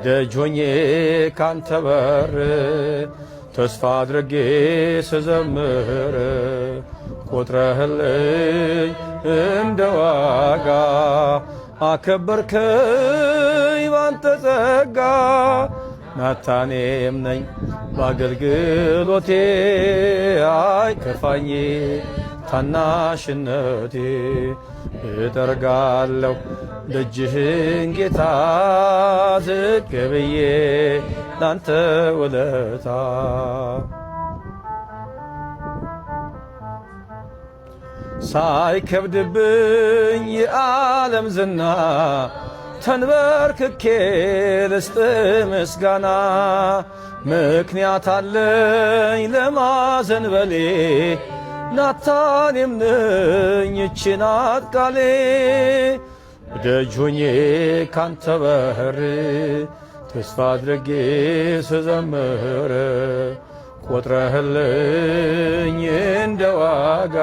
ደጆኜ ካንተ በር ተስፋ አድርጌ ስዘምር ቆጥረህልኝ እንደ ዋጋ አከበርከኝ ባንተ ጸጋ ናታኔም ነኝ በአገልግሎቴ አይከፋኝ ታናሽነቴ እጠርጋለሁ ደጅህን ጌታ ዝቅ ብዬ ላንተ ውለታ ሳይከብድብኝ የዓለም ዝና ተንበርክኬ ልስጥ ምስጋና ምክንያት አለኝ ለማዘንበሌ ናታኔም ነኝ ይህች ናት ቃሌ ደጅ ሆኜ ካንተ በር ተስፋ አድርጌ ስዘምር ቆጥረህልኝ እንደ ዋጋ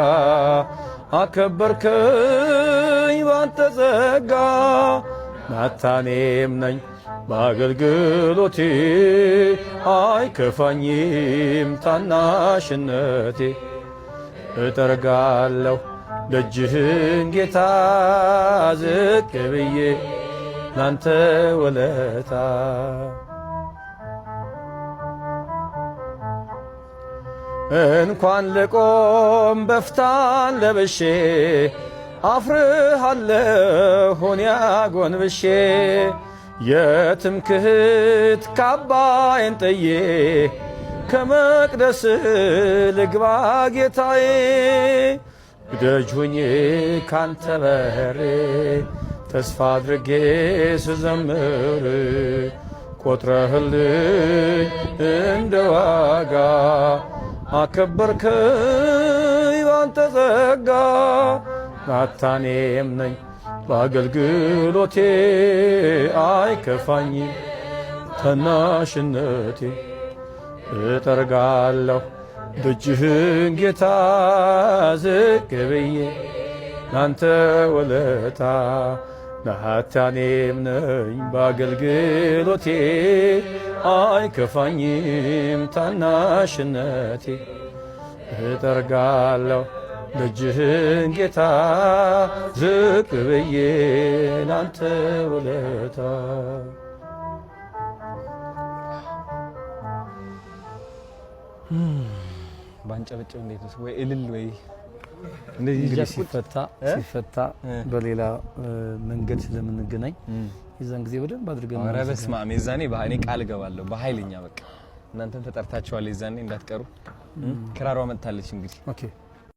አከበርከኝ ባንተ ጸጋ ናታኔም ነኝ በአገልግሎቴ አይከፋኝም ታናሽነቴ እጠርጋለሁ ደጅህን ጌታ ዝቅ ብዬ ላንተ ውለታ እንኳን ልቆም በፍታን ለብሼ አፍርሃለሁ እኔ አጎንብሼ የትምክህት ካባዬን ጥዬ ከመቅደስ ልግባ ጌታዬ ደጅ ሆኜ ካንተ በር ተስፋ አድርጌ ስዘምር ቆጥረህልኝ እንደ ዋጋ አከበርከኝ ባንተ ጸጋ ናታኔም ነኝ በአገልግሎቴ አይከፋኝም ታናሽነቴ እጠርጋለሁ ደጅህን ጌታ ዝቅ ብዬ ላንተ ውለታ ናታኔም ነኝ በአገልግሎቴ አይከፋኝም ታናሽነቴ እጠርጋለሁ ደጅህን ጌታ ዝቅ ብዬ ላንተ ውለታ ባንጨበጨብ እንዴት ነው ወይ እልል ወይ እንደዚህ ሲፈታ በሌላ መንገድ ስለምንገናኝ የዛን ጊዜ በደንብ አድርገን ኧረ በስመ አብ የዛኔ እኔ ቃል እገባለሁ በኃይለኛ በቃ እናንተን ተጠርታችኋል የዛኔ እንዳትቀሩ ክራሯ መጥታለች እንግዲህ ኦኬ